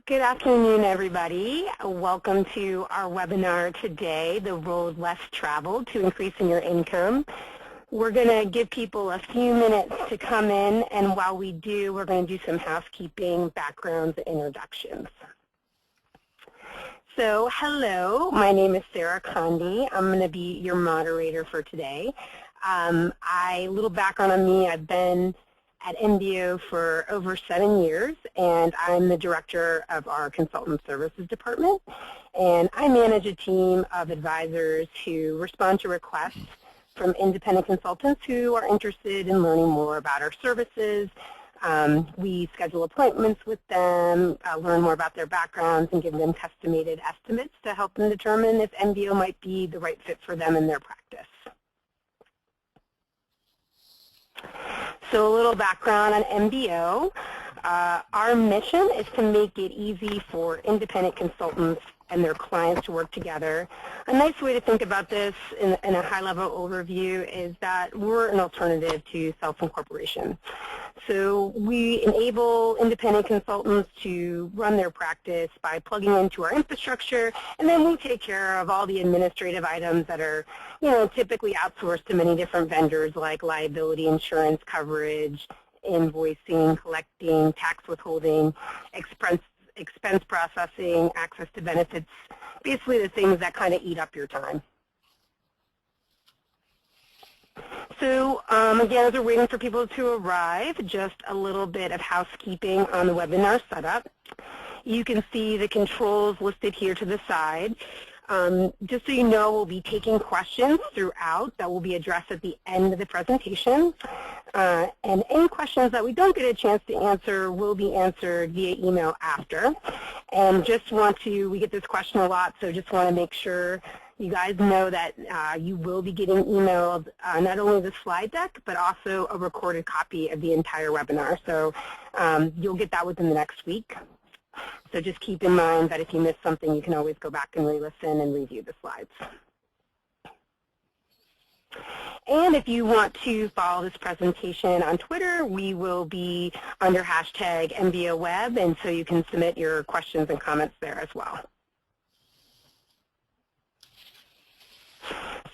Good afternoon, everybody. Welcome to our webinar today, The Road Less Traveled to Increasing Your Income. We're going to give people a few minutes to come in, and while we do, we're going to do some housekeeping, backgrounds, and introductions. So, hello, my name is Sarah Condi. I'm going to be your moderator for today. A little background on me, I've been at MBO for over 7 years, and I'm the director of our consultant services department. And I manage a team of advisors who respond to requests from independent consultants who are interested in learning more about our services. We schedule appointments with them, learn more about their backgrounds, and give them estimated estimates to help them determine if MBO might be the right fit for them in their practice. So a little background on MBO. Our mission is to make it easy for independent consultants and their clients to work together. A nice way to think about this in a high-level overview is that we're an alternative to self-incorporation. So we enable independent consultants to run their practice by plugging into our infrastructure, and then we take care of all the administrative items that are, typically outsourced to many different vendors like liability insurance coverage, invoicing, collecting, tax withholding, expense processing, access to benefits, basically the things that kind of eat up your time. So again, as we're waiting for people to arrive, just a little bit of housekeeping on the webinar setup. You can see the controls listed here to the side. Just so you know, we'll be taking questions throughout that will be addressed at the end of the presentation. And any questions that we don't get a chance to answer will be answered via email after. And we get this question a lot, so just want to make sure you guys know that you will be getting emailed not only the slide deck, but also a recorded copy of the entire webinar. So you'll get that within the next week. So just keep in mind that if you miss something, you can always go back and re-listen and review the slides. And if you want to follow this presentation on Twitter, we will be under hashtag MBOWeb, and so you can submit your questions and comments there as well.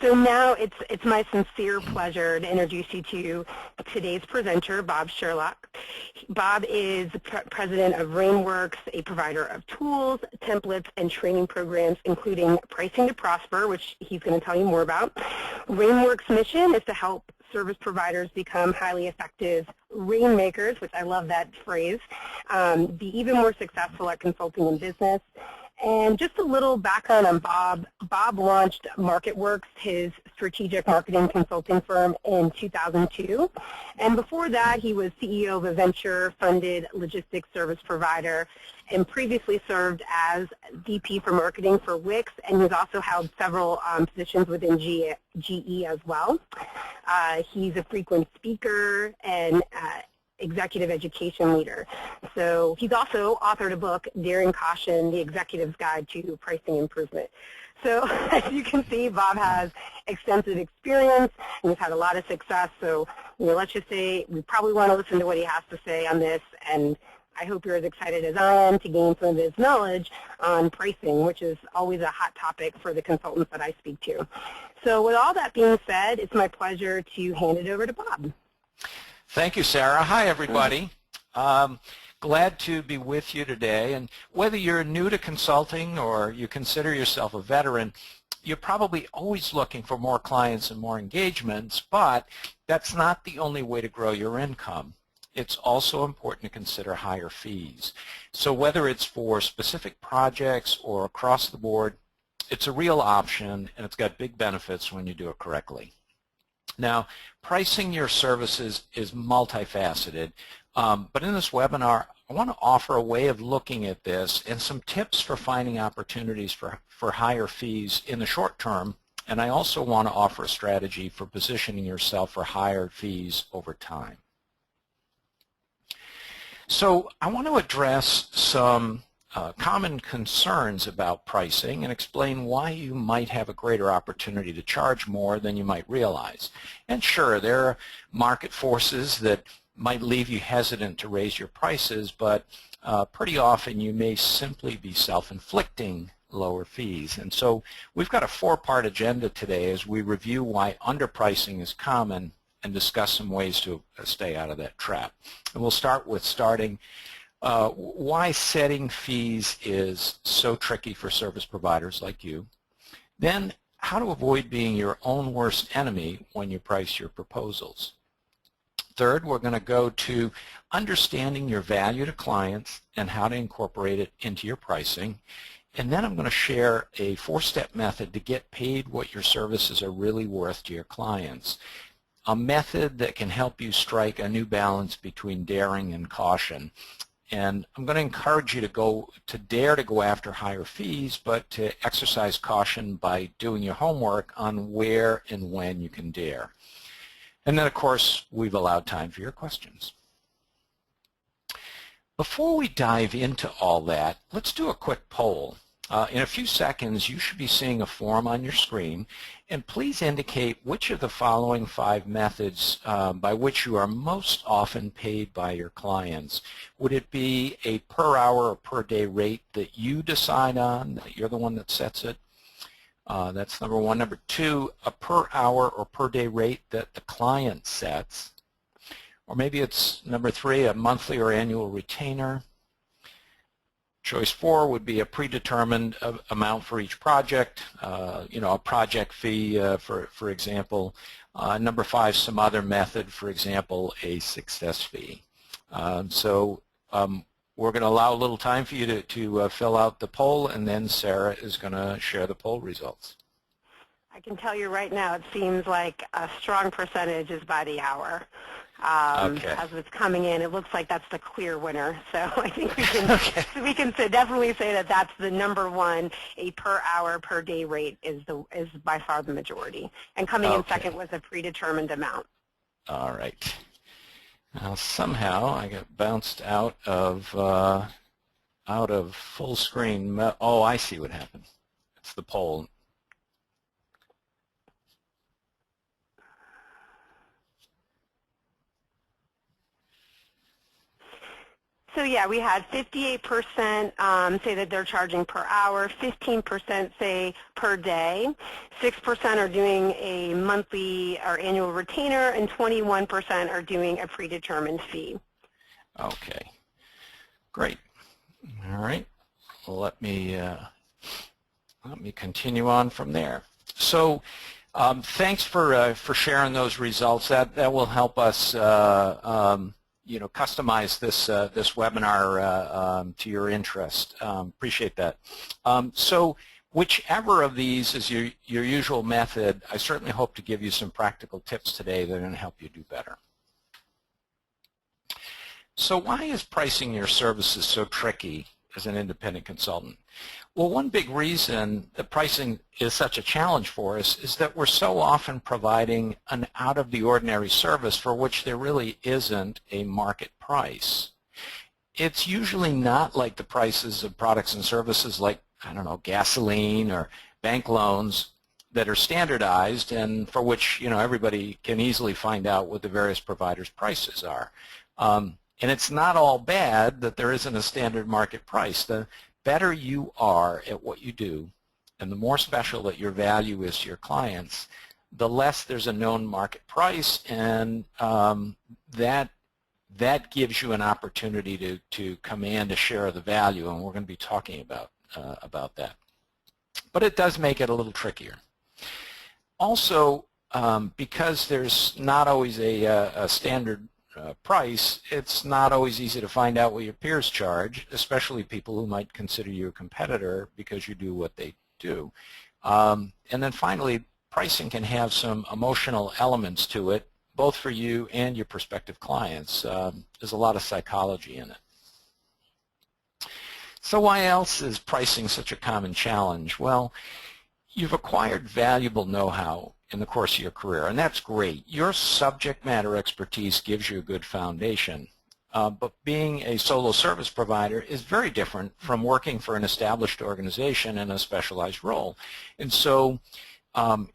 So now it's my sincere pleasure to introduce you to today's presenter, Bob Sherlock. Bob is president of Rainworks, a provider of tools, templates, and training programs, including Pricing to Prosper, which he's going to tell you more about. Rainworks' mission is to help service providers become highly effective rainmakers, which I love that phrase, be even more successful at consulting in business. And just a little background on Bob. Bob launched MarketWorks, his strategic marketing consulting firm, in 2002. And before that, he was CEO of a venture-funded logistics service provider and previously served as VP for marketing for Wix, and he's also held several positions within GE as well. He's a frequent speaker and executive education leader. So he's also authored a book, Daring Caution, The Executive's Guide to Pricing Improvement. So as you can see, Bob has extensive experience and he's had a lot of success. So let's just say we probably want to listen to what he has to say on this, and I hope you're as excited as I am to gain some of his knowledge on pricing, which is always a hot topic for the consultants that I speak to. So with all that being said, it's my pleasure to hand it over to Bob. Thank you, Sarah. Hi, everybody. Glad to be with you today. And whether you're new to consulting or you consider yourself a veteran, you're probably always looking for more clients and more engagements, but that's not the only way to grow your income. It's also important to consider higher fees. So whether it's for specific projects or across the board, it's a real option, and it's got big benefits when you do it correctly. Now, pricing your services is multifaceted, but in this webinar, I want to offer a way of looking at this and some tips for finding opportunities for higher fees in the short term, and I also want to offer a strategy for positioning yourself for higher fees over time. So I want to address some common concerns about pricing and explain why you might have a greater opportunity to charge more than you might realize. And sure, there are market forces that might leave you hesitant to raise your prices, but pretty often you may simply be self-inflicting lower fees. And so we've got a four-part agenda today as we review why underpricing is common and discuss some ways to stay out of that trap. And we'll start with why setting fees is so tricky for service providers like you. Then how to avoid being your own worst enemy when you price your proposals. Third, we're going to go to understanding your value to clients and how to incorporate it into your pricing. And then I'm going to share a four-step method to get paid what your services are really worth to your clients. A method that can help you strike a new balance between daring and caution. And I'm going to encourage you to dare to go after higher fees, but to exercise caution by doing your homework on where and when you can dare. And then, of course, we've allowed time for your questions. Before we dive into all that, let's do a quick poll. In a few seconds, you should be seeing a form on your screen, and please indicate which of the following 5 methods by which you are most often paid by your clients. Would it be a per hour or per day rate that you decide on, that you're the one that sets it? That's number 1. Number 2, a per hour or per day rate that the client sets. Or maybe it's number 3, a monthly or annual retainer. Choice 4 would be a predetermined amount for each project, a project fee, for example. Number 5, some other method, for example, a success fee. We're going to allow a little time for you to fill out the poll, and then Sarah is going to share the poll results. I can tell you right now, it seems like a strong percentage is by the hour. Okay. As it's coming in, it looks like that's the clear winner. So I think we can definitely say that that's the number 1. A per hour per day rate is by far the majority. And coming in second was a predetermined amount. All right. Now somehow I got bounced out of full screen. Oh, I see what happened. It's the poll. So yeah, we had 58% say that they're charging per hour, 15% say per day, 6% are doing a monthly or annual retainer, and 21% are doing a predetermined fee. Okay, great. All right, well, let me continue on from there. So thanks for sharing those results. That will help us customize this webinar to your interest. Appreciate that. So whichever of these is your usual method, I certainly hope to give you some practical tips today that are going to help you do better. So why is pricing your services so tricky as an independent consultant? Well, one big reason that pricing is such a challenge for us is that we're so often providing an out-of-the-ordinary service for which there really isn't a market price. It's usually not like the prices of products and services like, I don't know, gasoline or bank loans that are standardized and for which, everybody can easily find out what the various providers' prices are. And it's not all bad that there isn't a standard market price. The better you are at what you do and the more special that your value is to your clients, the less there's a known market price, and that gives you an opportunity to command a share of the value, and we're going to be talking about that. But it does make it a little trickier. Also, because there's not always a standard price, it's not always easy to find out what your peers charge, especially people who might consider you a competitor because you do what they do. And then finally, pricing can have some emotional elements to it, both for you and your prospective clients. There's a lot of psychology in it. So why else is pricing such a common challenge? Well, you've acquired valuable know-how in the course of your career, and that's great. Your subject matter expertise gives you a good foundation, but being a solo service provider is very different from working for an established organization in a specialized role. And so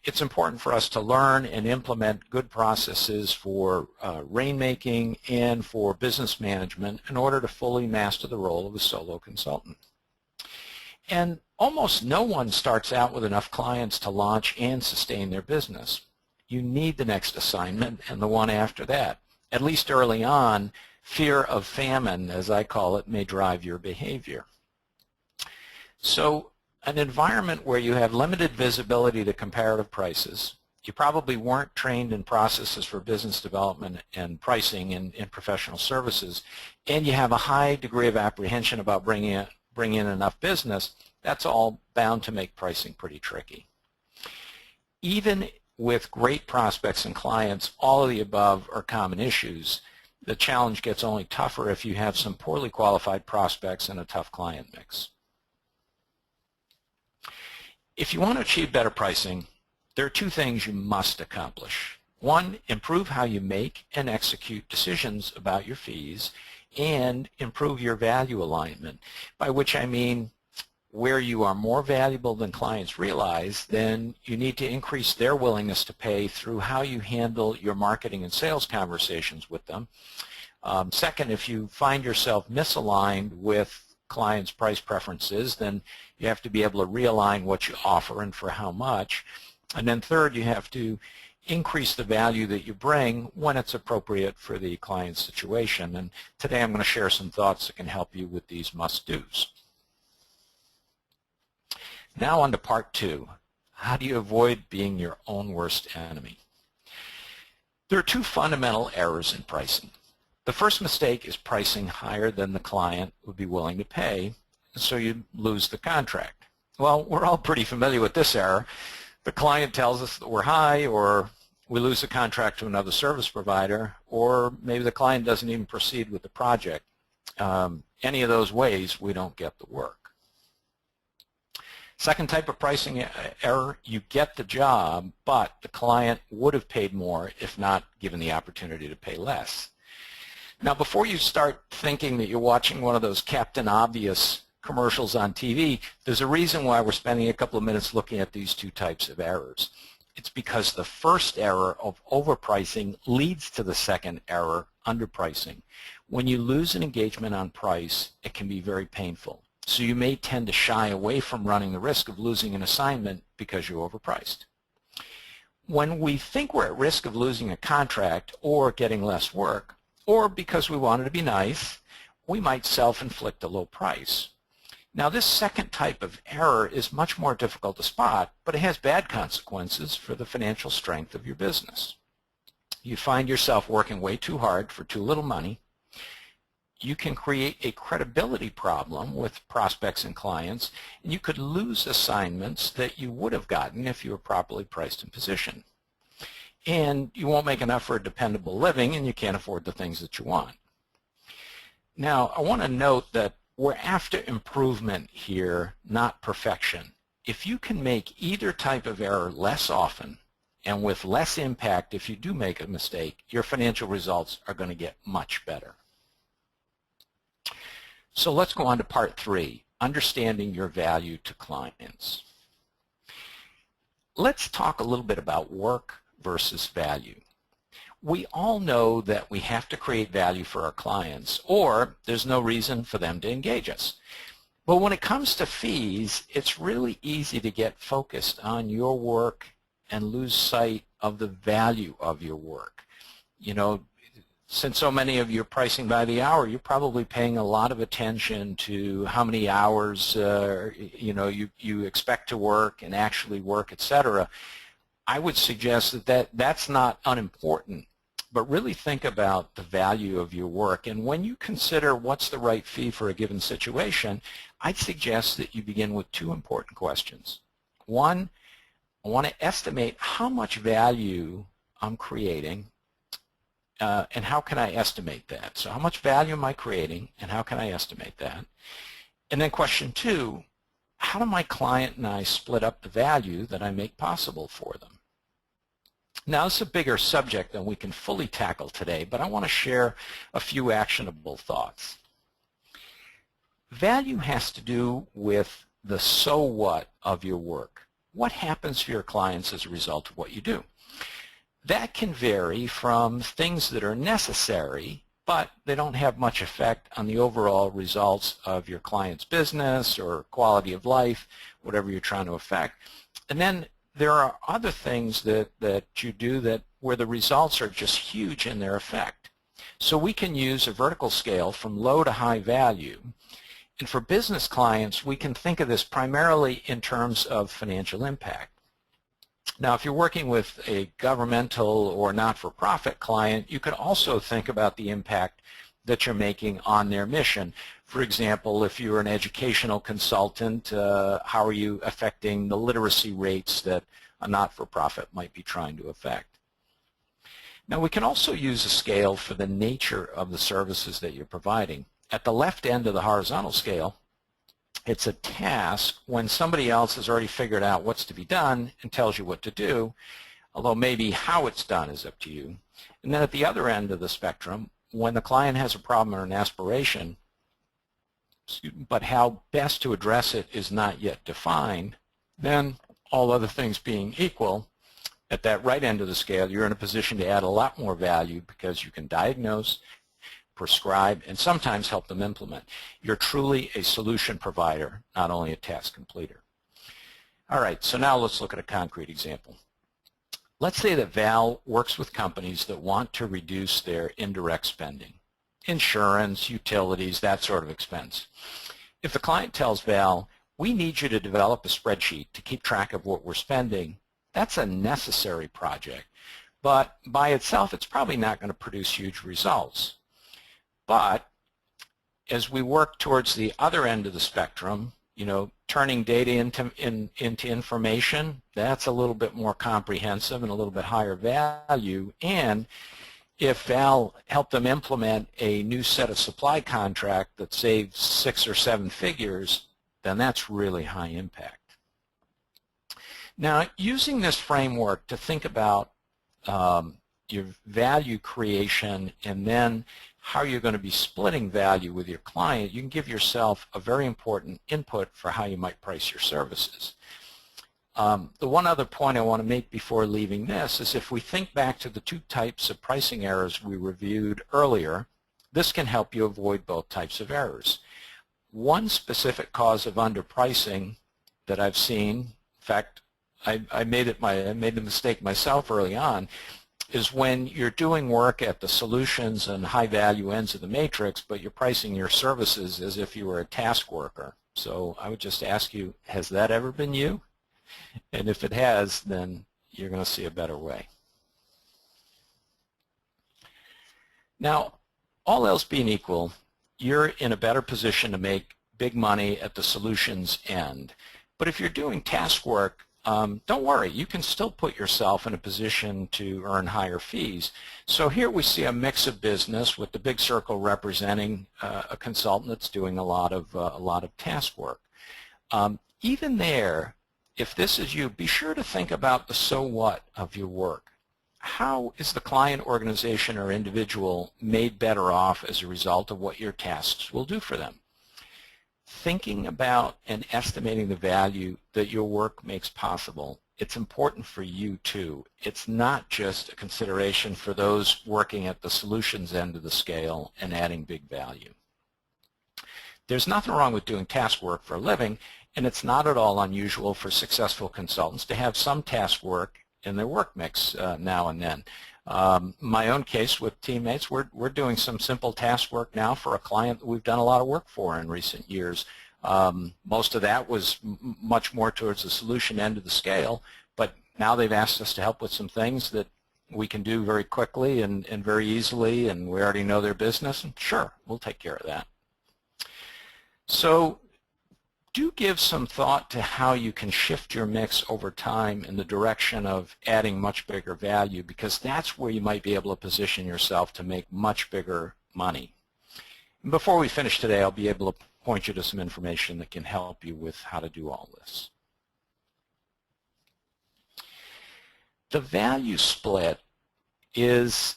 it's important for us to learn and implement good processes for rainmaking and for business management in order to fully master the role of a solo consultant. And almost no one starts out with enough clients to launch and sustain their business. You need the next assignment and the one after that. At least early on, fear of famine, as I call it, may drive your behavior. So an environment where you have limited visibility to comparative prices, you probably weren't trained in processes for business development and pricing in professional services, and you have a high degree of apprehension about bringing in enough business, that's all bound to make pricing pretty tricky. Even with great prospects and clients, all of the above are common issues. The challenge gets only tougher if you have some poorly qualified prospects and a tough client mix. If you want to achieve better pricing, there are two things you must accomplish. One, improve how you make and execute decisions about your fees, and improve your value alignment, by which I mean where you are more valuable than clients realize, then you need to increase their willingness to pay through how you handle your marketing and sales conversations with them. Second, if you find yourself misaligned with clients' price preferences, then you have to be able to realign what you offer and for how much. And then third, you have to increase the value that you bring when it's appropriate for the client's situation. And today I'm going to share some thoughts that can help you with these must-dos. Now on to part two. How do you avoid being your own worst enemy? There are two fundamental errors in pricing. The first mistake is pricing higher than the client would be willing to pay, so you lose the contract. Well, we're all pretty familiar with this error. The client tells us that we're high, or we lose the contract to another service provider, or maybe the client doesn't even proceed with the project. Any of those ways, we don't get the work. Second type of pricing error, you get the job, but the client would have paid more if not given the opportunity to pay less. Now, before you start thinking that you're watching one of those Captain Obvious commercials on TV, there's a reason why we're spending a couple of minutes looking at these two types of errors. It's because the first error of overpricing leads to the second error, underpricing. When you lose an engagement on price, it can be very painful. So you may tend to shy away from running the risk of losing an assignment because you're overpriced. When we think we're at risk of losing a contract or getting less work, or because we wanted to be nice, we might self-inflict a low price. Now, this second type of error is much more difficult to spot, but it has bad consequences for the financial strength of your business. You find yourself working way too hard for too little money. You can create a credibility problem with prospects and clients, and you could lose assignments that you would have gotten if you were properly priced and positioned. And you won't make enough for a dependable living, and you can't afford the things that you want. Now, I want to note that we're after improvement here, not perfection. If you can make either type of error less often and with less impact if you do make a mistake, your financial results are going to get much better. So let's go on to part three, understanding your value to clients. Let's talk a little bit about work versus value. We all know that we have to create value for our clients, or there's no reason for them to engage us. But when it comes to fees, it's really easy to get focused on your work and lose sight of the value of your work. You know, since so many of you are pricing by the hour, you're probably paying a lot of attention to how many hours you expect to work and actually work, etc. I would suggest that that's not unimportant, but really think about the value of your work. And when you consider what's the right fee for a given situation, I'd suggest that you begin with two important questions. One, I want to estimate how much value I'm creating, and how can I estimate that? So how much value am I creating, and how can I estimate that? And then question two, how do my client and I split up the value that I make possible for them? Now, this is a bigger subject than we can fully tackle today, but I want to share a few actionable thoughts. Value has to do with the so what of your work. what happens for your clients as a result of what you do. That can vary from things that are necessary, but they don't have much effect on the overall results of your client's business or quality of life, whatever you're trying to affect. And then there are other things that you do where the results are just huge in their effect. So we can use a vertical scale from low to high value. And for business clients, we can think of this primarily in terms of financial impact. Now, if you're working with a governmental or not-for-profit client, you could also think about the impact that you're making on their mission. For example, if you're an educational consultant, how are you affecting the literacy rates that a not-for-profit might be trying to affect? Now, we can also use a scale for the nature of the services that you're providing. At the left end of the horizontal scale, it's a task when somebody else has already figured out what's to be done and tells you what to do, although maybe how it's done is up to you. And then at the other end of the spectrum, when the client has a problem or an aspiration, but how best to address it is not yet defined, then all other things being equal, at that right end of the scale, you're in a position to add a lot more value because you can diagnose, prescribe, and sometimes help them implement. You're truly a solution provider, not only a task completer. All right, so now let's look at a concrete example. Let's say that Val works with companies that want to reduce their indirect spending, insurance, utilities, that sort of expense. If the client tells Val, we need you to develop a spreadsheet to keep track of what we're spending, that's a necessary project, but by itself it's probably not going to produce huge results. But as we work towards the other end of the spectrum, turning data into information, that's a little bit more comprehensive and a little bit higher value. And if Val helped them implement a new set of supply contract that saves 6 or 7 figures, then that's really high impact. Now, using this framework to think about your value creation and then how you're going to be splitting value with your client, you can give yourself a very important input for how you might price your services. The one other point I want to make before leaving this is if we think back to the 2 types of pricing errors we reviewed earlier, this can help you avoid both types of errors. One specific cause of underpricing that I've seen, in fact, I made the mistake myself early on, is when you're doing work at the solutions and high-value ends of the matrix, but you're pricing your services as if you were a task worker. So I would just ask you, has that ever been you? And if it has, then you're going to see a better way. Now, all else being equal, you're in a better position to make big money at the solutions end. But if you're doing task work, don't worry, you can still put yourself in a position to earn higher fees. So here we see a mix of business with the big circle representing a consultant that's doing a lot of task work. Even there, if this is you, be sure to think about the so what of your work. How is the client, organization, or individual made better off as a result of what your tasks will do for them? Thinking about and estimating the value that your work makes possible, it's important for you too. It's not just a consideration for those working at the solutions end of the scale and adding big value. There's nothing wrong with doing task work for a living, and it's not at all unusual for successful consultants to have some task work in their work mix now and then. My own case with teammates, we're doing some simple task work now for a client that we've done a lot of work for in recent years. Most of that was much more towards the solution end of the scale, but now they've asked us to help with some things that we can do very quickly and very easily, and we already know their business, and sure, we'll take care of that. So do give some thought to how you can shift your mix over time in the direction of adding much bigger value, because that's where you might be able to position yourself to make much bigger money. And before we finish today, I'll be able to point you to some information that can help you with how to do all this. The value split is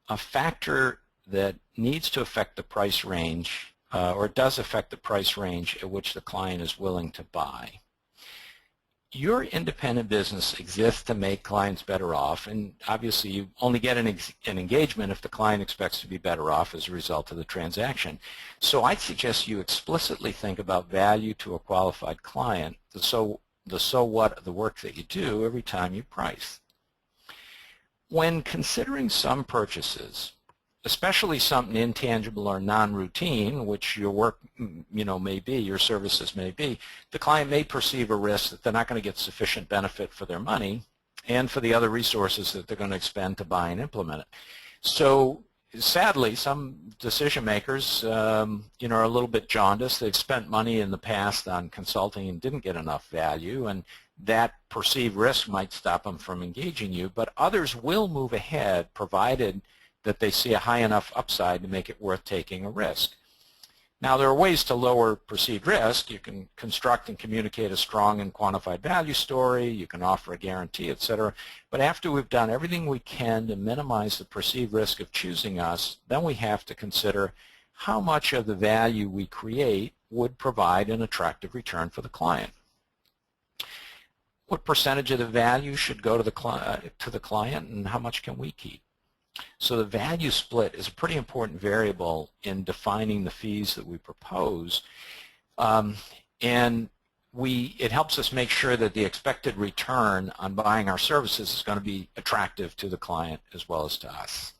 a factor that needs to affect the price range or does affect the price range at which the client is willing to buy. your independent business exists to make clients better off, and obviously you only get an engagement if the client expects to be better off as a result of the transaction. So I'd suggest you explicitly think about value to a qualified client, the so what of the work that you do every time you price. When considering some purchases, especially something intangible or non-routine, which your work may be, your services may be, the client may perceive a risk that they're not going to get sufficient benefit for their money and for the other resources that they're going to expend to buy and implement it. So sadly, some decision makers are a little bit jaundiced. They've spent money in the past on consulting and didn't get enough value, and that perceived risk might stop them from engaging you, but others will move ahead provided that they see a high enough upside to make it worth taking a risk. Now, there are ways to lower perceived risk. You can construct and communicate a strong and quantified value story. You can offer a guarantee, etc. But after we've done everything we can to minimize the perceived risk of choosing us, then we have to consider how much of the value we create would provide an attractive return for the client. What percentage of the value should go to the client, and how much can we keep? So the value split is a pretty important variable in defining the fees that we propose, and it helps us make sure that the expected return on buying our services is going to be attractive to the client as well as to us.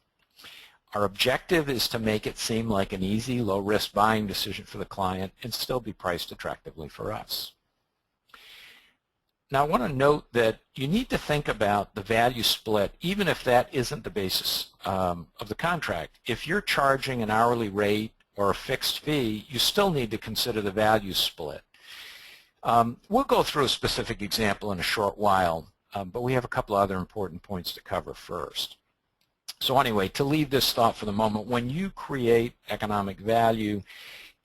Our objective is to make it seem like an easy, low-risk buying decision for the client and still be priced attractively for us. Now, I want to note that you need to think about the value split even if that isn't the basis of the contract. If you're charging an hourly rate or a fixed fee, you still need to consider the value split. We'll go through a specific example in a short while, but we have a couple other important points to cover first. So anyway, to leave this thought for the moment, when you create economic value,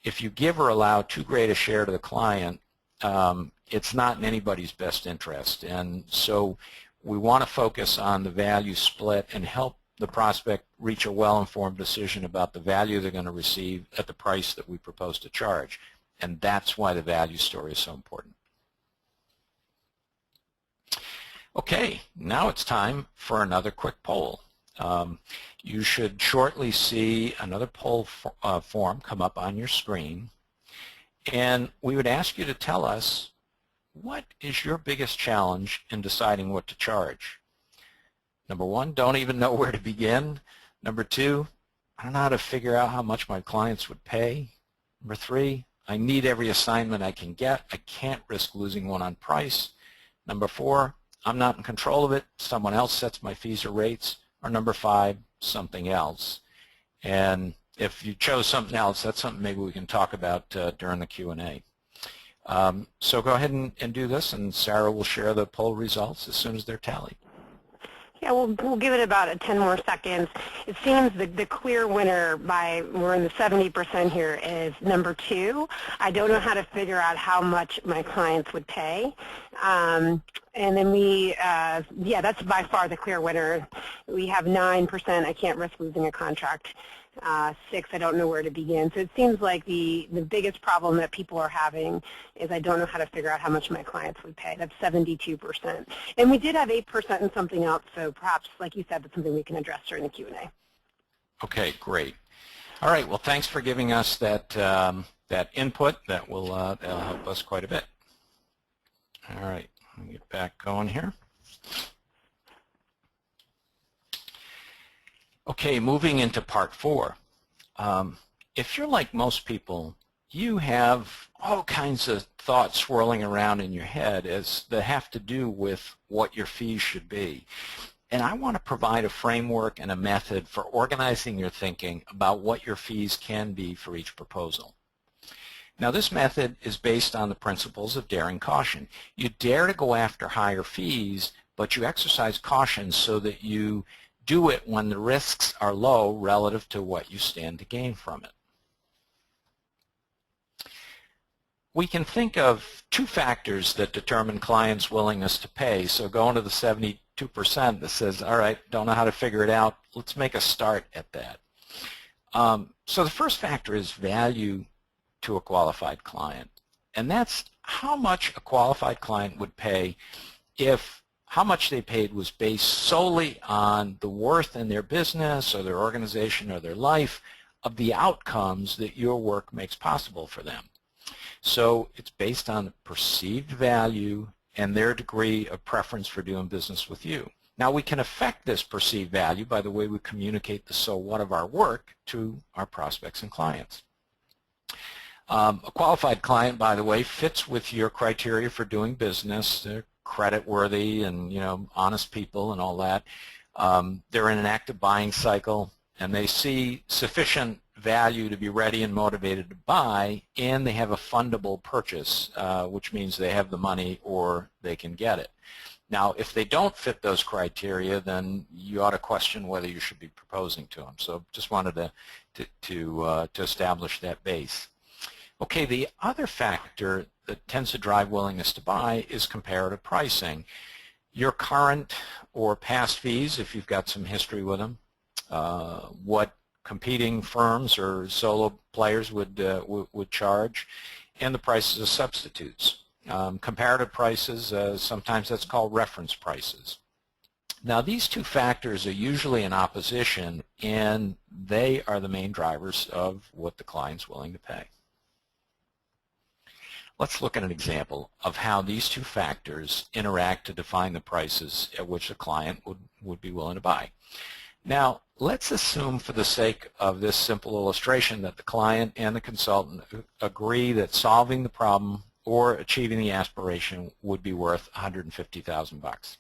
if you give or allow too great a share to the client, it's not in anybody's best interest, and so we want to focus on the value split and help the prospect reach a well-informed decision about the value they're going to receive at the price that we propose to charge, and that's why the value story is so important. Okay, now it's time for another quick poll. You should shortly see another poll form come up on your screen, and we would ask you to tell us, what is your biggest challenge in deciding what to charge? Number one, don't even know where to begin. Number two, I don't know how to figure out how much my clients would pay. Number three, I need every assignment I can get. I can't risk losing one on price. Number four, I'm not in control of it. Someone else sets my fees or rates. Or number five, something else. And if you chose something else, that's something maybe we can talk about during the Q&A. So go ahead and do this, and Sarah will share the poll results as soon as they're tallied. Yeah, we'll give it about 10 more seconds. It seems the clear winner we're in the 70% here, is number two. I don't know how to figure out how much my clients would pay. And then yeah, that's by far the clear winner. We have 9%, I can't risk losing a contract. 6, I don't know where to begin. So it seems like the biggest problem that people are having is I don't know how to figure out how much my clients would pay. That's 72%. And we did have 8% and something else, so perhaps, like you said, that's something we can address during the Q&A. Okay, great. All right, well, thanks for giving us that, that input. That'll help us quite a bit. All right, let me get back going here. Okay, moving into part 4. If you're like most people, you have all kinds of thoughts swirling around in your head that have to do with what your fees should be. And I want to provide a framework and a method for organizing your thinking about what your fees can be for each proposal. Now, this method is based on the principles of daring caution. You dare to go after higher fees, but you exercise caution so that you do it when the risks are low relative to what you stand to gain from it. We can think of 2 factors that determine clients' willingness to pay. So going to the 72% that says, all right, don't know how to figure it out, let's make a start at that. So the first factor is value to a qualified client. And that's how much a qualified client would pay if how much they paid was based solely on the worth in their business or their organization or their life of the outcomes that your work makes possible for them. So it's based on the perceived value and their degree of preference for doing business with you. Now we can affect this perceived value by the way we communicate the so what of our work to our prospects and clients. A qualified client, by the way, fits with your criteria for doing business. They're credit-worthy and honest people and all that. They're in an active buying cycle, and they see sufficient value to be ready and motivated to buy, and they have a fundable purchase, which means they have the money or they can get it. Now, if they don't fit those criteria, then you ought to question whether you should be proposing to them. So just wanted to establish that base. Okay, the other factor that tends to drive willingness to buy is comparative pricing. Your current or past fees, if you've got some history with them, what competing firms or solo players would charge, and the prices of substitutes. Comparative prices, sometimes that's called reference prices. Now these two factors are usually in opposition, and they are the main drivers of what the client's willing to pay. Let's look at an example of how these two factors interact to define the prices at which the client would be willing to buy. Now, let's assume for the sake of this simple illustration that the client and the consultant agree that solving the problem or achieving the aspiration would be worth $150,000.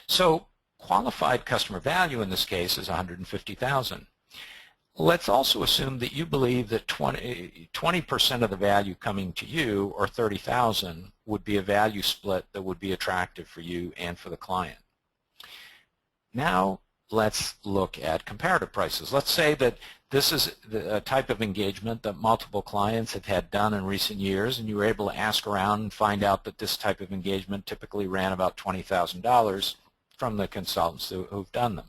So qualified customer value in this case is $150,000. Let's also assume that you believe that 20% of the value coming to you, or $30,000, would be a value split that would be attractive for you and for the client. Now let's look at comparative prices. Let's say that this is a type of engagement that multiple clients have had done in recent years, and you were able to ask around and find out that this type of engagement typically ran about $20,000 from the consultants who've done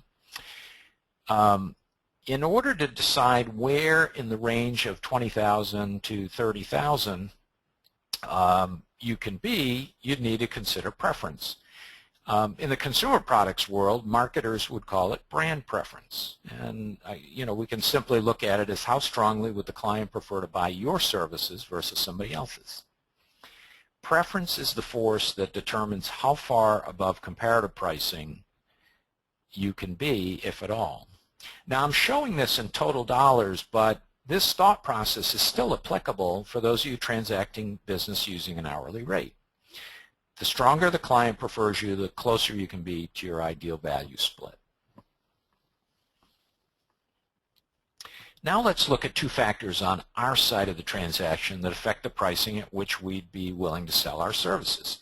them. In order to decide where in the range of $20,000 to $30,000 you can be, you'd need to consider preference. In the consumer products world, marketers would call it brand preference. And we can simply look at it as how strongly would the client prefer to buy your services versus somebody else's. Preference is the force that determines how far above comparative pricing you can be, if at all. Now I'm showing this in total dollars, but this thought process is still applicable for those of you transacting business using an hourly rate. The stronger the client prefers you, the closer you can be to your ideal value split. Now let's look at two factors on our side of the transaction that affect the pricing at which we'd be willing to sell our services.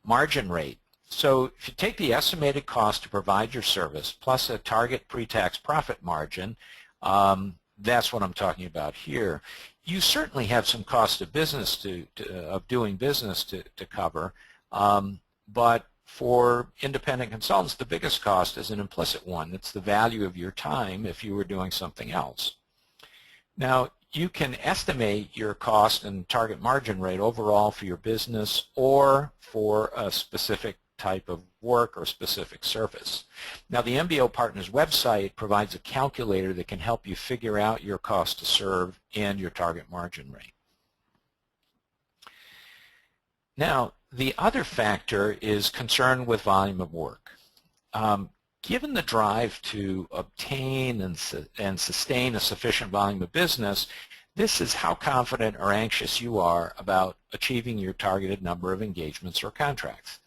Margin rate. So if you take the estimated cost to provide your service plus a target pre-tax profit margin, that's what I'm talking about here. You certainly have some cost of business of doing business to cover, but for independent consultants, the biggest cost is an implicit one. It's the value of your time if you were doing something else. Now, you can estimate your cost and target margin rate overall for your business or for a specific type of work or specific service. Now, the MBO Partners website provides a calculator that can help you figure out your cost to serve and your target margin rate. Now, the other factor is concern with volume of work. Given the drive to obtain and sustain a sufficient volume of business, this is how confident or anxious you are about achieving your targeted number of engagements or contracts.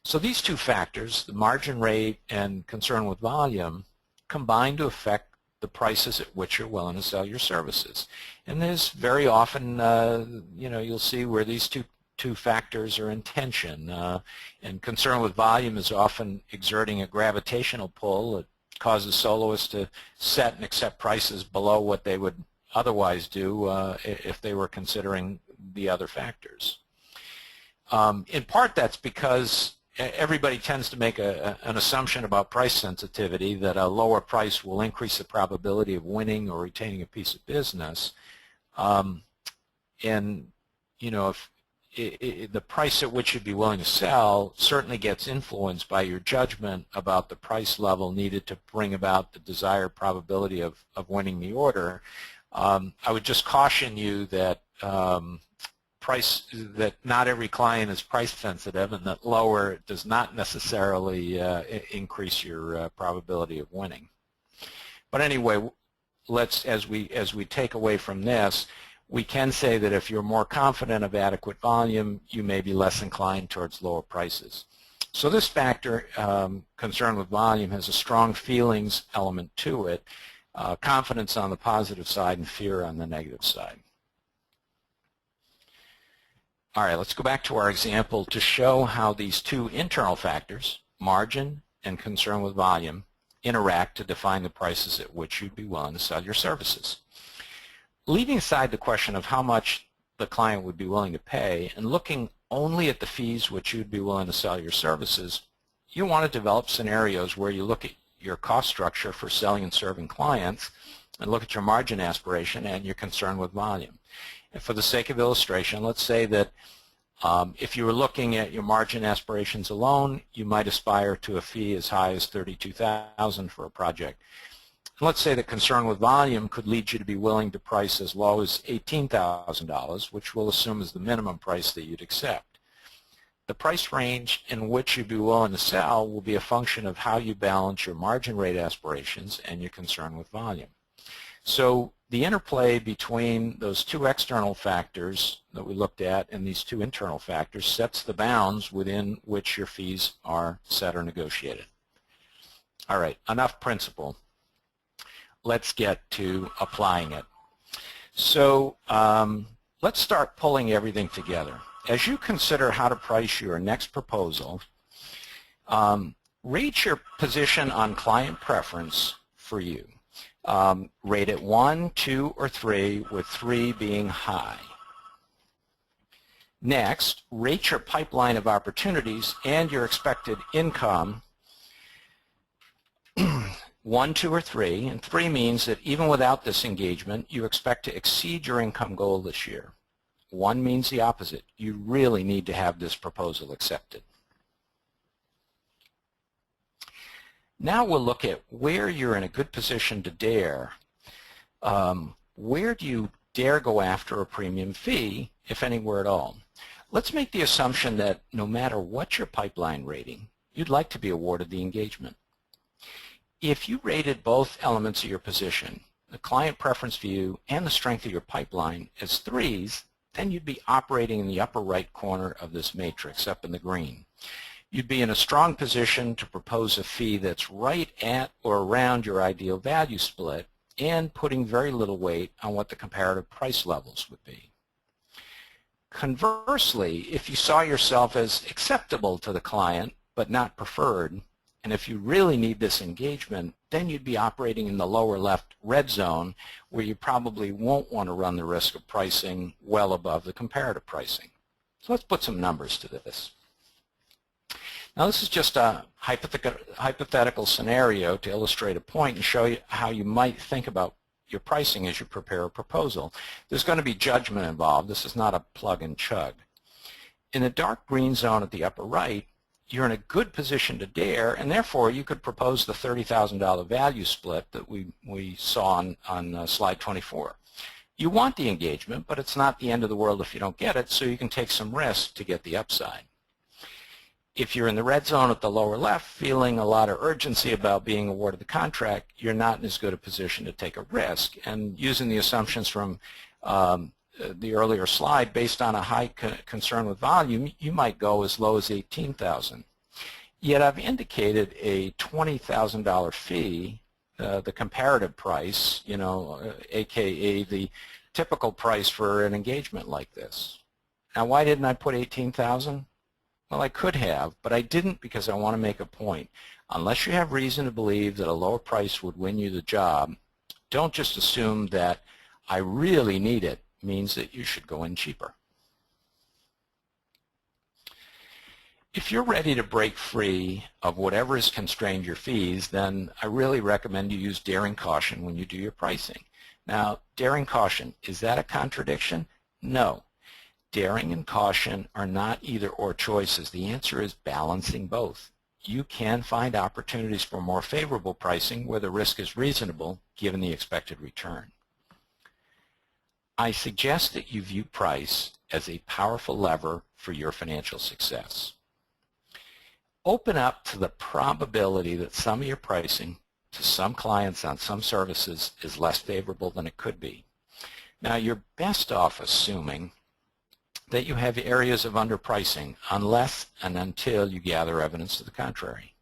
So these two factors, the margin rate and concern with volume, combine to affect the prices at which you're willing to sell your services. And there's very often, you'll see where these two factors are in tension. And concern with volume is often exerting a gravitational pull that causes soloists to set and accept prices below what they would otherwise do if they were considering the other factors. In part, that's because everybody tends to make an assumption about price sensitivity, that a lower price will increase the probability of winning or retaining a piece of business. And you know, if the price at which you'd be willing to sell certainly gets influenced by your judgment about the price level needed to bring about the desired probability of winning the order. I would just caution you that that not every client is price sensitive, and that lower does not necessarily increase your probability of winning. But anyway, as we take away from this, we can say that if you're more confident of adequate volume, you may be less inclined towards lower prices. So this factor, concern with volume, has a strong feelings element to it, confidence on the positive side and fear on the negative side. All right, let's go back to our example to show how these two internal factors, margin and concern with volume, interact to define the prices at which you'd be willing to sell your services. Leaving aside the question of how much the client would be willing to pay and looking only at the fees which you'd be willing to sell your services, you want to develop scenarios where you look at your cost structure for selling and serving clients and look at your margin aspiration and your concern with volume. And for the sake of illustration, let's say that if you were looking at your margin aspirations alone, you might aspire to a fee as high as $32,000 for a project. And let's say that concern with volume could lead you to be willing to price as low as $18,000, which we'll assume is the minimum price that you'd accept. The price range in which you'd be willing to sell will be a function of how you balance your margin rate aspirations and your concern with volume. So the interplay between those two external factors that we looked at and these two internal factors sets the bounds within which your fees are set or negotiated. All right, enough principle. Let's get to applying it. So let's start pulling everything together. As you consider how to price your next proposal, rate your position on client preference for you. Rate it 1, 2, or 3, with 3 being high. Next, rate your pipeline of opportunities and your expected income 1, 2, or 3, and 3 means that even without this engagement, you expect to exceed your income goal this year. 1 means the opposite. You really need to have this proposal accepted. Now we'll look at where you're in a good position to dare. Where do you dare go after a premium fee, if anywhere at all? Let's make the assumption that no matter what your pipeline rating, you'd like to be awarded the engagement. If you rated both elements of your position, the client preference view and the strength of your pipeline, as 3s, then you'd be operating in the upper right corner of this matrix up in the green. You'd be in a strong position to propose a fee that's right at or around your ideal value split and putting very little weight on what the comparative price levels would be. Conversely, if you saw yourself as acceptable to the client but not preferred, and if you really need this engagement, then you'd be operating in the lower left red zone where you probably won't want to run the risk of pricing well above the comparative pricing. So let's put some numbers to this. Now this is just a hypothetical scenario to illustrate a point and show you how you might think about your pricing as you prepare a proposal. There's going to be judgment involved. This is not a plug and chug. In the dark green zone at the upper right, you're in a good position to dare, and therefore you could propose the $30,000 value split that we saw on slide 24. You want the engagement, but it's not the end of the world if you don't get it, so you can take some risk to get the upside. If you're in the red zone at the lower left, feeling a lot of urgency about being awarded the contract, you're not in as good a position to take a risk. And using the assumptions from the earlier slide, based on a high concern with volume, you might go as low as $18,000. Yet I've indicated a $20,000 fee, the comparative price, aka the typical price for an engagement like this. Now, why didn't I put $18,000? Well, I could have, but I didn't because I want to make a point. Unless you have reason to believe that a lower price would win you the job, don't just assume that I really need it means that you should go in cheaper. If you're ready to break free of whatever has constrained your fees, then I really recommend you use daring caution when you do your pricing. Now, daring caution, is that a contradiction? No. Daring and caution are not either-or choices. The answer is balancing both. You can find opportunities for more favorable pricing where the risk is reasonable given the expected return. I suggest that you view price as a powerful lever for your financial success. Open up to the probability that some of your pricing to some clients on some services is less favorable than it could be. Now, you're best off assuming that you have areas of underpricing unless and until you gather evidence to the contrary.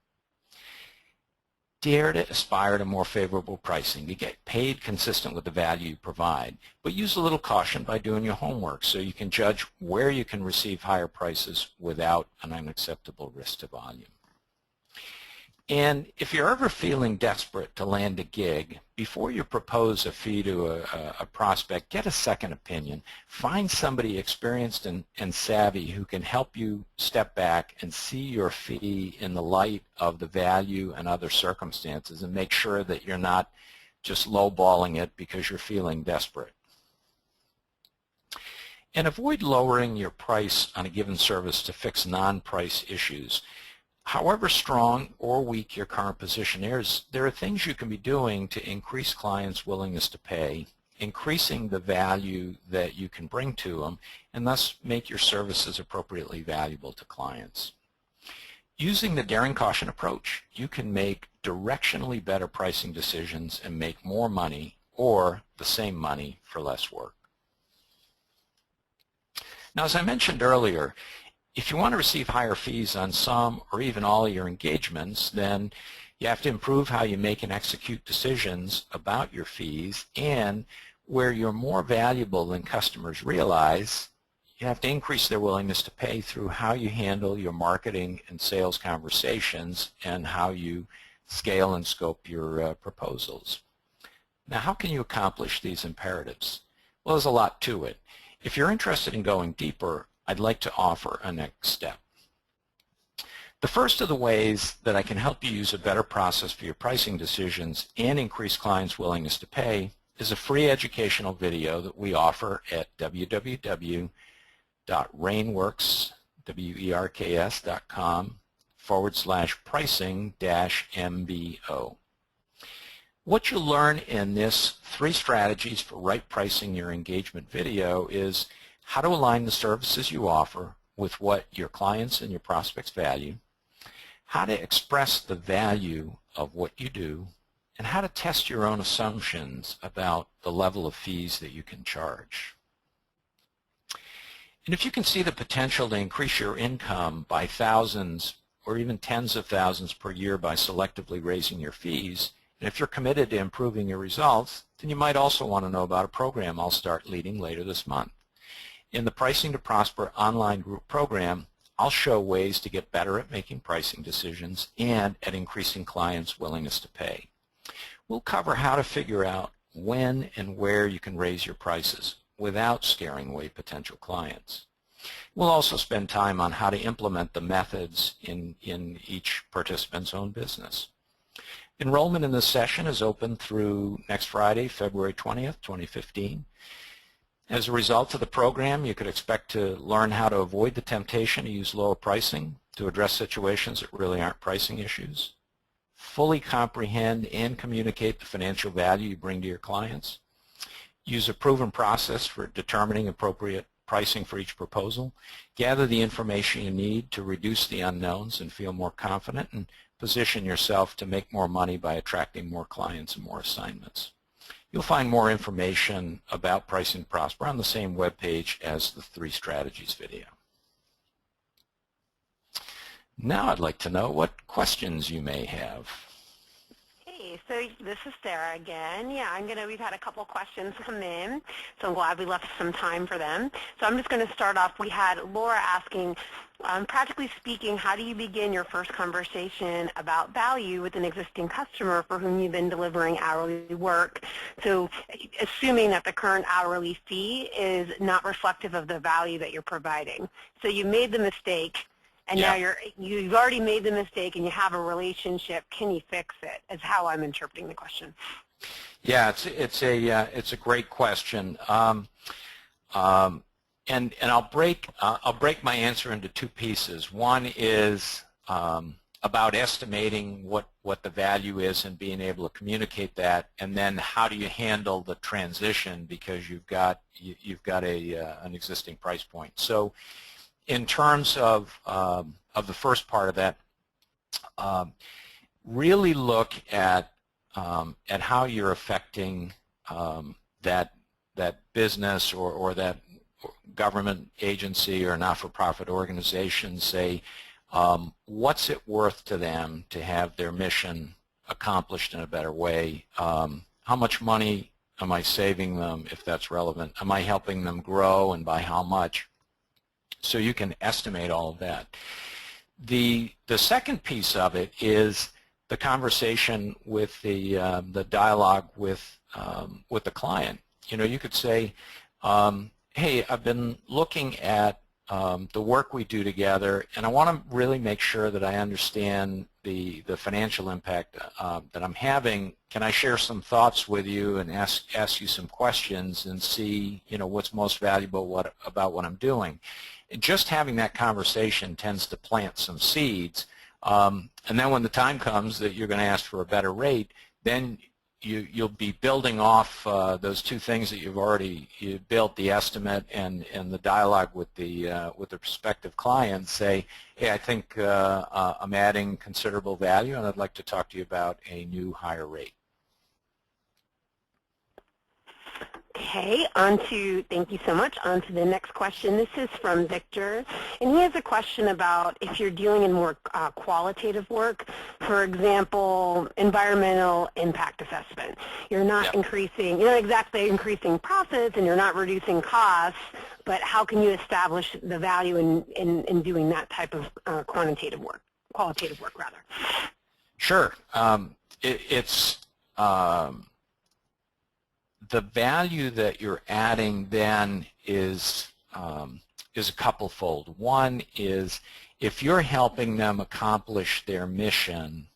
Dare to aspire to more favorable pricing. You get paid consistent with the value you provide, but use a little caution by doing your homework so you can judge where you can receive higher prices without an unacceptable risk to volume. And if you're ever feeling desperate to land a gig, before you propose a fee to a prospect, get a second opinion. Find somebody experienced and savvy who can help you step back and see your fee in the light of the value and other circumstances, and make sure that you're not just lowballing it because you're feeling desperate. And avoid lowering your price on a given service to fix non-price issues. However strong or weak your current position is, there are things you can be doing to increase clients' willingness to pay, increasing the value that you can bring to them, and thus make your services appropriately valuable to clients. Using the daring caution approach, you can make directionally better pricing decisions and make more money or the same money for less work. Now, as I mentioned earlier, if you want to receive higher fees on some or even all of your engagements, then you have to improve how you make and execute decisions about your fees, and where you're more valuable than customers realize, you have to increase their willingness to pay through how you handle your marketing and sales conversations and how you scale and scope your proposals. Now, how can you accomplish these imperatives? Well, there's a lot to it. If you're interested in going deeper, I'd like to offer a next step. The first of the ways that I can help you use a better process for your pricing decisions and increase clients' willingness to pay is a free educational video that we offer at www.rainworks.com/pricing-MBO. What you'll learn in this 3 strategies for right pricing your engagement video is how to align the services you offer with what your clients and your prospects value, how to express the value of what you do, and how to test your own assumptions about the level of fees that you can charge. And if you can see the potential to increase your income by thousands or even tens of thousands per year by selectively raising your fees, and if you're committed to improving your results, then you might also want to know about a program I'll start leading later this month. In the Pricing to Prosper online group program, I'll show ways to get better at making pricing decisions and at increasing clients' willingness to pay. We'll cover how to figure out when and where you can raise your prices without scaring away potential clients. We'll also spend time on how to implement the methods in each participant's own business. Enrollment in this session is open through next Friday, February 20th, 2015. As a result of the program, you could expect to learn how to avoid the temptation to use lower pricing to address situations that really aren't pricing issues, fully comprehend and communicate the financial value you bring to your clients, use a proven process for determining appropriate pricing for each proposal, gather the information you need to reduce the unknowns and feel more confident, and position yourself to make more money by attracting more clients and more assignments. You'll find more information about Pricing to Prosper on the same webpage as the 3 strategies video. Now I'd like to know what questions you may have. Hey, so this is Sarah again. Yeah, we've had a couple questions come in, so I'm glad we left some time for them. So I'm just going to start off. We had Laura asking, practically speaking, how do you begin your first conversation about value with an existing customer for whom you've been delivering hourly work? So assuming that the current hourly fee is not reflective of the value that you're providing. So you made the mistake, and now you've already made the mistake and you have a relationship. Can you fix it? Is how I'm interpreting the question. Yeah, it's a great question. I'll break my answer into two pieces. One is about estimating what the value is and being able to communicate that, and then how do you handle the transition because you've got an existing price point. So, in terms of the first part of that, really look at how you're affecting that business or that government agency or not-for-profit organization. Say, what's it worth to them to have their mission accomplished in a better way? How much money am I saving them, if that's relevant? Am I helping them grow, and by how much? So you can estimate all of that. The second piece of it is the conversation with the dialogue with the client. You could say, hey, I've been looking at the work we do together, and I want to really make sure that I understand the financial impact that I'm having. Can I share some thoughts with you and ask you some questions and see what's most valuable about what I'm doing? And just having that conversation tends to plant some seeds, and then when the time comes that you're going to ask for a better rate, then you'll be building off those two things that you built, the estimate and the dialogue with the prospective client. Say, hey, I think I'm adding considerable value, and I'd like to talk to you about a new higher rate. Okay, thank you so much. On to the next question. This is from Victor, and he has a question about if you're dealing in more qualitative work, for example, environmental impact assessment. You're not increasing, you're not exactly increasing profits and you're not reducing costs, but how can you establish the value in doing that type of qualitative work rather? Sure. It's the value that you're adding then is a couple-fold. One is if you're helping them accomplish their mission,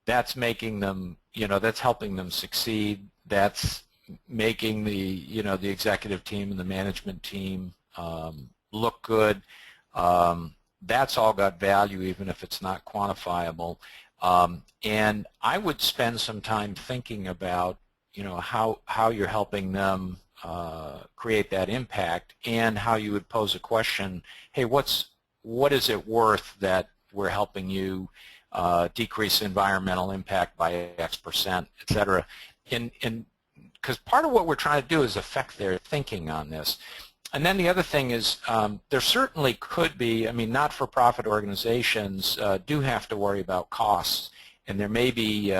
that's making them, that's helping them succeed. That's making the executive team and the management team look good. That's all got value, even if it's not quantifiable. And I would spend some time thinking about how you're helping them create that impact, and how you would pose a question, hey, what is it worth that we're helping you decrease environmental impact by X%, et cetera. Because part of what we're trying to do is affect their thinking on this. And then the other thing is there certainly could be, not-for-profit organizations do have to worry about costs. And there may be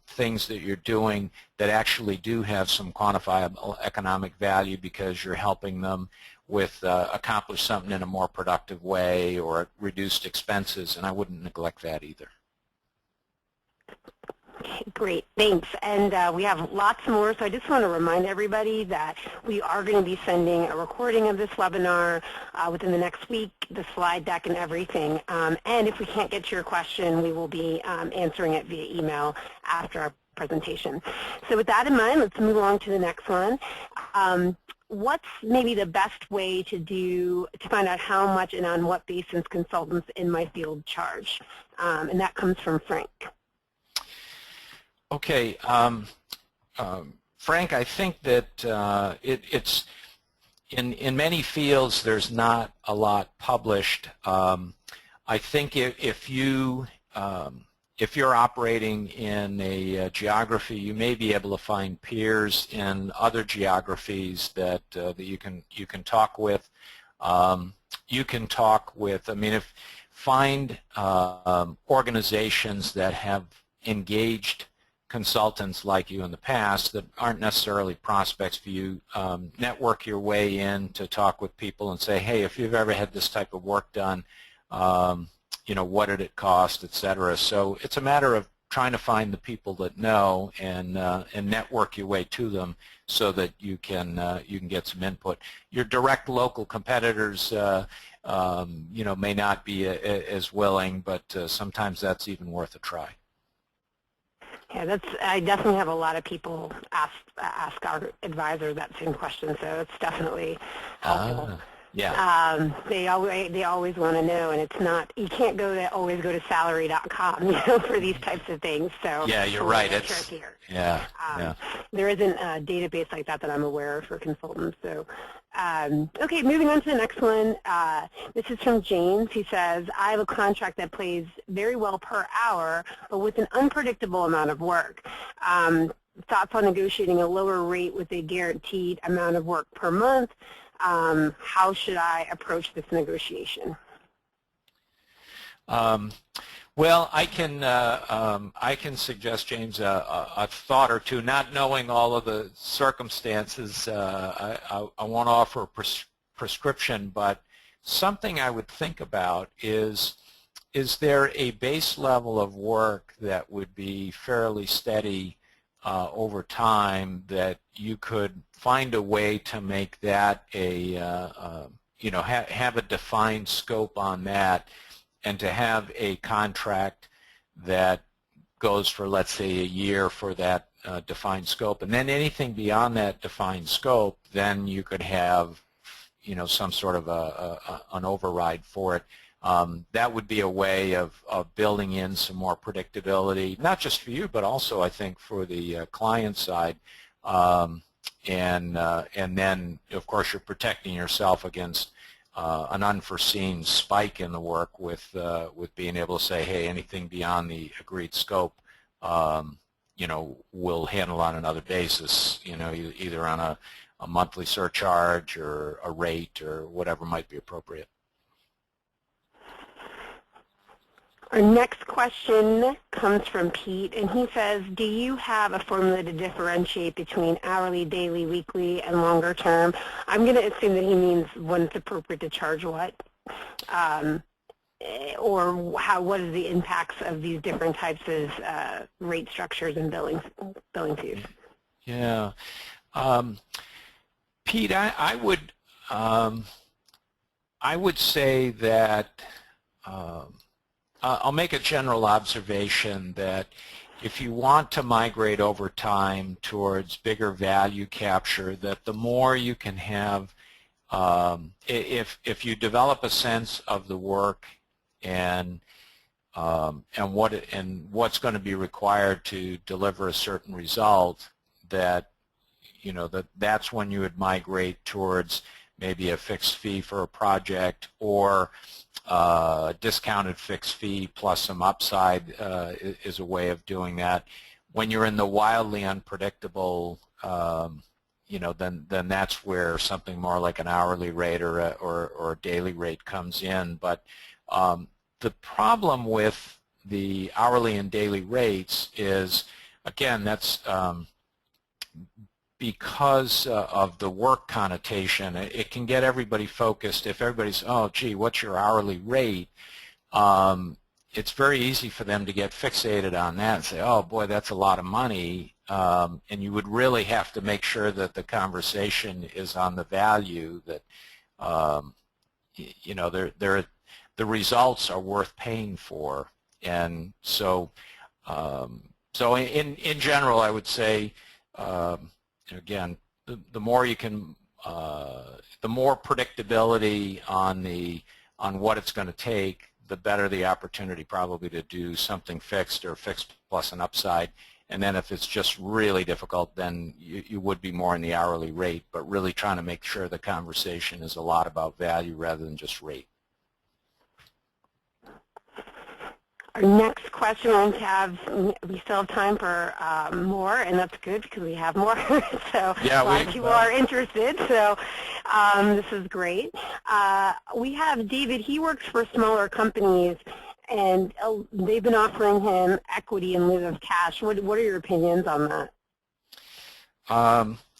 things that you're doing that actually do have some quantifiable economic value because you're helping them with accomplish something in a more productive way or at reduced expenses, and I wouldn't neglect that either. Okay, great, thanks. And we have lots more, so I just want to remind everybody that we are going to be sending a recording of this webinar within the next week, the slide deck and everything. And if we can't get to your question, we will be answering it via email after our presentation. So with that in mind, let's move along to the next one. What's maybe the best way to find out how much and on what basis consultants in my field charge? And that comes from Frank. Okay, Frank, I think that it's in many fields there's not a lot published. I think if you're operating in a geography, you may be able to find peers in other geographies that you can talk with. You can talk with. Find organizations that have engaged consultants like you in the past that aren't necessarily prospects for you. Network your way in to talk with people and say, hey, if you've ever had this type of work done, what did it cost, et cetera. So it's a matter of trying to find the people that know and network your way to them so that you can get some input. Your direct local competitors may not be as willing, but sometimes that's even worth a try. Yeah, I definitely have a lot of people ask our advisor that same question, so it's definitely helpful. Yeah. They always want to know, and it's not, you can't always go to salary.com, for these types of things. So Yeah, you're it's right. a little It's trickier. yeah, yeah. There isn't a database like that I'm aware of for consultants. So, okay, moving on to the next one. This is from James. He says, I have a contract that pays very well per hour, but with an unpredictable amount of work. Thoughts on negotiating a lower rate with a guaranteed amount of work per month. How should I approach this negotiation? Well, I can suggest, James, a thought or two. Not knowing all of the circumstances, I won't offer a prescription, but something I would think about is there a base level of work that would be fairly steady over time that you could find a way to make that have a defined scope on that, and to have a contract that goes for, let's say, a year for that defined scope, and then anything beyond that defined scope, then you could have, some sort of an override for it. That would be a way of building in some more predictability, not just for you, but also I think for the client side. And then, of course, you're protecting yourself against an unforeseen spike in the work with being able to say, hey, anything beyond the agreed scope, we'll handle on another basis, either on a monthly surcharge or a rate or whatever might be appropriate. Our next question comes from Pete, and he says, do you have a formula to differentiate between hourly, daily, weekly, and longer term? I'm going to assume that he means when it's appropriate to charge what, or what is the impacts of these different types of rate structures and billing fees? Yeah. Pete, I would say that I'll make a general observation that if you want to migrate over time towards bigger value capture, that the more you can have, if you develop a sense of the work and what's going to be required to deliver a certain result, that's when you would migrate towards maybe a fixed fee for a project, or discounted fixed fee plus some upside is a way of doing that. When you're in the wildly unpredictable, then that's where something more like an hourly rate or a daily rate comes in. But the problem with the hourly and daily rates is, again, that's because of the work connotation. It can get everybody focused. If everybody's, oh, gee, what's your hourly rate? It's very easy for them to get fixated on that and say, oh, boy, that's a lot of money. And you would really have to make sure that the conversation is on the value, that, the results are worth paying for. And so, in general, I would say, again, the more you can, the more predictability on what it's going to take, the better the opportunity probably to do something fixed or fixed plus an upside. And then if it's just really difficult, then you would be more in the hourly rate, but really trying to make sure the conversation is a lot about value rather than just rate. Our next question, we still have time for more, and that's good because we have more. So yeah, a lot of people are interested, so this is great. We have David. He works for smaller companies, and they've been offering him equity in lieu of cash. What are your opinions on that?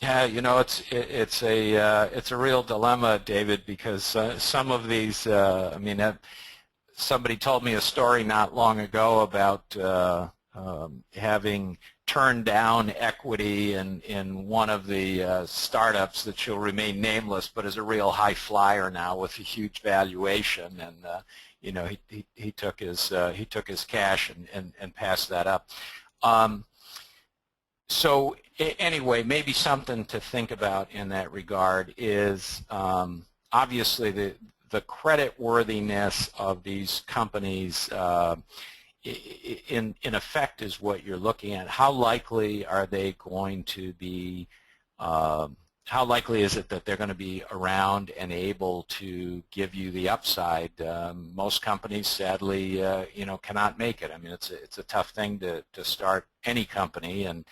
Yeah, it's a real dilemma, David, because some of these, somebody told me a story not long ago about having turned down equity in one of the startups that shall remain nameless, but is a real high flyer now with a huge valuation, and he took his cash and passed that up. So anyway, maybe something to think about in that regard is obviously the credit worthiness of these companies in effect is what you're looking at. How likely are they going to be, how likely is it that they're going to be around and able to give you the upside? Most companies, sadly, cannot make it. I mean, it's a tough thing to start any company, and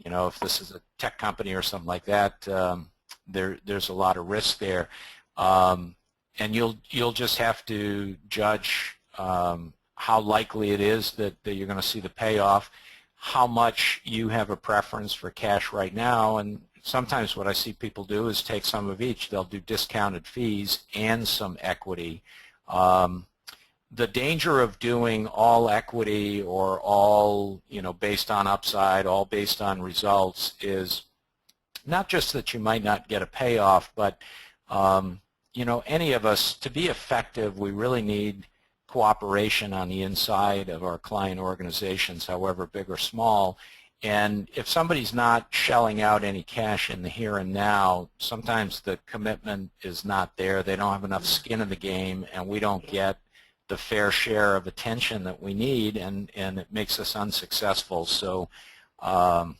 if this is a tech company or something like that, there's a lot of risk there, and you'll just have to judge how likely it is that you're going to see the payoff, how much you have a preference for cash right now, and sometimes what I see people do is take some of each. They'll do discounted fees and some equity. The danger of doing all equity or all, based on upside, all based on results is not just that you might not get a payoff, but, any of us, to be effective, we really need cooperation on the inside of our client organizations, however big or small. And if somebody's not shelling out any cash in the here and now, sometimes the commitment is not there. They don't have enough skin in the game, and we don't get the fair share of attention that we need, and it makes us unsuccessful. So I'm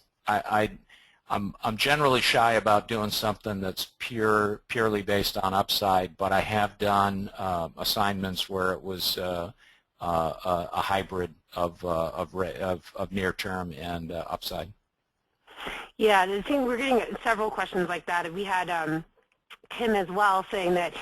generally shy about doing something that's purely based on upside, but I have done assignments where it was a hybrid of near-term and upside. Yeah, the thing, we're getting several questions like that. We had Tim as well saying that,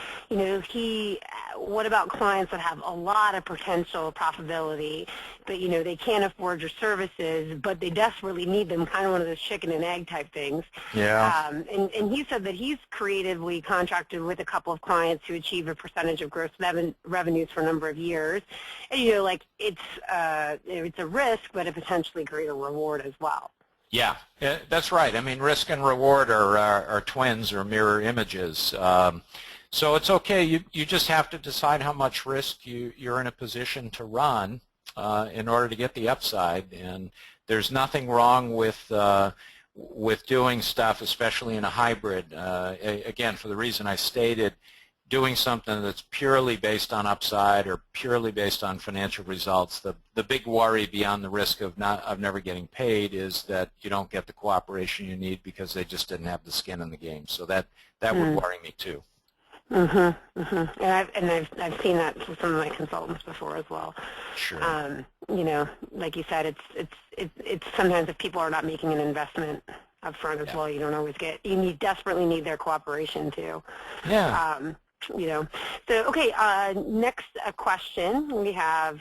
what about clients that have a lot of potential profitability, but, they can't afford your services, but they desperately need them, kind of one of those chicken and egg type things. Yeah. And he said that he's creatively contracted with a couple of clients to achieve a percentage of gross revenues for a number of years. And, it's a risk, but a potentially greater reward as well. Yeah, that's right. I mean, risk and reward are twins or mirror images. So it's okay. You just have to decide how much risk you're in a position to run in order to get the upside. And there's nothing wrong with doing stuff, especially in a hybrid. Again, for the reason I stated, doing something that's purely based on upside or purely based on financial results, the big worry beyond the risk of never getting paid is that you don't get the cooperation you need because they just didn't have the skin in the game. So that would worry me too. Mm-hmm, mm-hmm. And I've seen that with some of my consultants before as well. Sure. Like you said, it's sometimes if people are not making an investment up front as well, you don't always desperately need their cooperation too. Yeah. So okay, next question we have,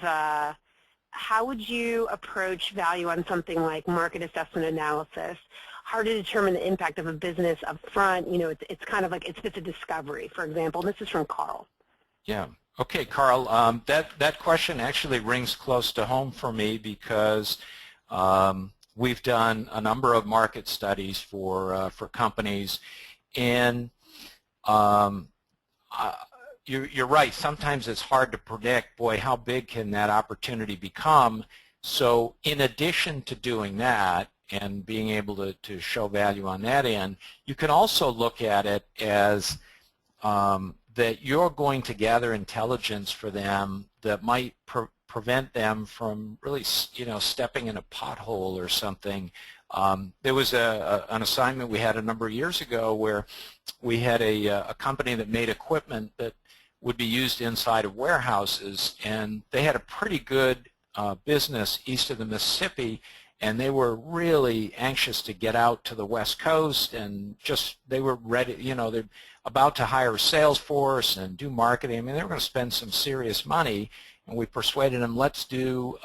how would you approach value on something like market assessment analysis? Hard to determine the impact of a business up front. It's kind of like it's just a discovery, for example. This is from Carl. Yeah. Okay, Carl, that question actually rings close to home for me because we've done a number of market studies for companies, and you're right. Sometimes it's hard to predict, boy, how big can that opportunity become? So in addition to doing that and being able to show value on that end, you can also look at it as that you're going to gather intelligence for them that might prevent them from really, stepping in a pothole or something. There was an assignment we had a number of years ago where we had a company that made equipment that would be used inside of warehouses, and they had a pretty good business east of the Mississippi, and they were really anxious to get out to the West Coast, and they were ready, they're about to hire a sales force and do marketing. I mean, they were going to spend some serious money, and we persuaded them, let's do,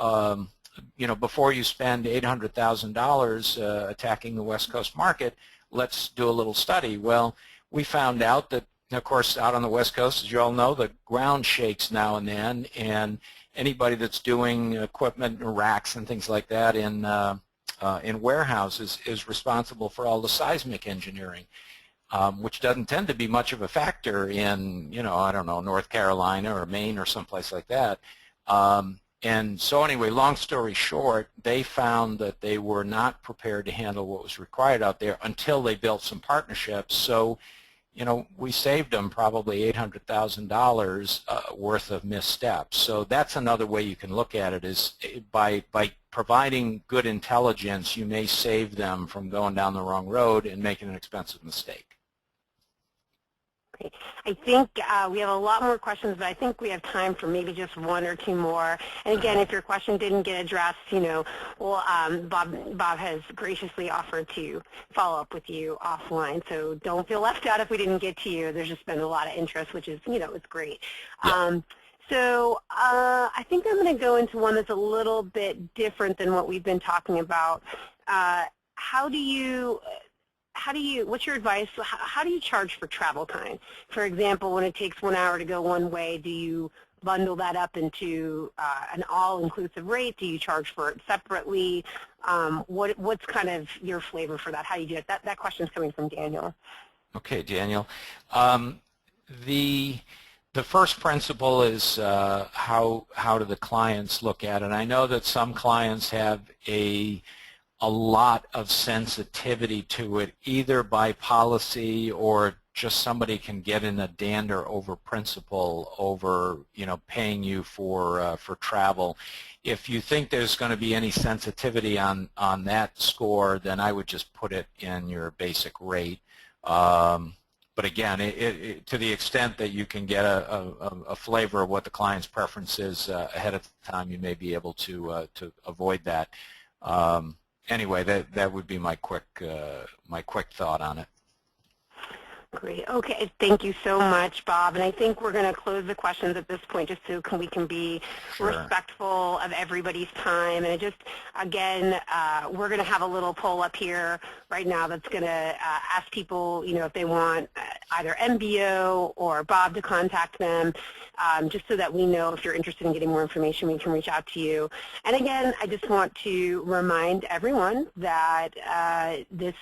before you spend $800,000 attacking the West Coast market, let's do a little study. Well, we found out that, of course, out on the West Coast, as you all know, the ground shakes now and then, and anybody that's doing equipment and racks and things like that in warehouses is responsible for all the seismic engineering, which doesn't tend to be much of a factor in, I don't know, North Carolina or Maine or someplace like that. And so anyway, long story short, they found that they were not prepared to handle what was required out there until they built some partnerships. So, you know, we saved them probably $800,000 worth of missteps. So that's another way you can look at it, is by providing good intelligence, you may save them from going down the wrong road and making an expensive mistake. Great. I think we have a lot more questions, but I think we have time for maybe just one or two more. And again, if your question didn't get addressed, you know, well, Bob has graciously offered to follow up with you offline. So don't feel left out if we didn't get to you. There's just been a lot of interest, which is, you know, it's great. Yeah. So I think I'm going to go into one that's a little bit different than what we've been talking about. What's your advice? How do you charge for travel time? For example, when it takes 1 hour to go one way, do you bundle that up into an all-inclusive rate? Do you charge for it separately? What's kind of your flavor for that? How do you do it? That question is coming from Daniel. Okay, Daniel. The first principle is how do the clients look at it? I know that some clients have a lot of sensitivity to it, either by policy or just somebody can get in a dander over principle over, you know, paying you for travel. If you think there's going to be any sensitivity on that score, then I would just put it in your basic rate. But again, to the extent that you can get a flavor of what the client's preference is ahead of time, you may be able to avoid that. Anyway, that would be my quick thought on it. Great. Okay. Thank you so much, Bob. And I think we're going to close the questions at this point, just so we can be respectful of everybody's time. And just, again, we're going to have a little poll up here right now that's going to ask people, you know, if they want either MBO or Bob to contact them, just so that we know if you're interested in getting more information, we can reach out to you. And again, I just want to remind everyone that this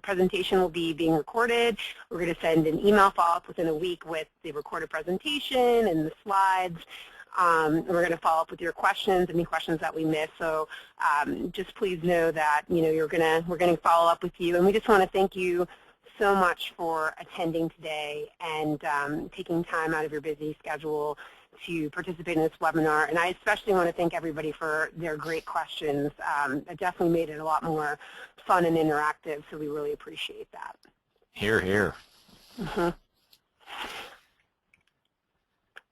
presentation will be being recorded. We're going to send an email follow-up within a week with the recorded presentation and the slides. We're going to follow up with your questions, any questions that we missed. So just please know that, you know, we're going to follow up with you. And we just want to thank you so much for attending today and taking time out of your busy schedule to participate in this webinar. And I especially want to thank everybody for their great questions. It definitely made it a lot more fun and interactive, so we really appreciate that. Hear, hear. Mm-hmm.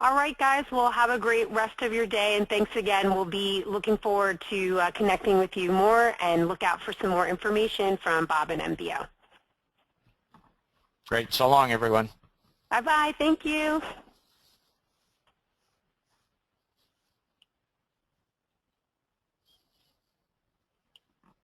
All right, guys. Well, have a great rest of your day, and thanks again. We'll be looking forward to connecting with you more, and look out for some more information from Bob and MBO. Great. So long, everyone. Bye-bye. Thank you.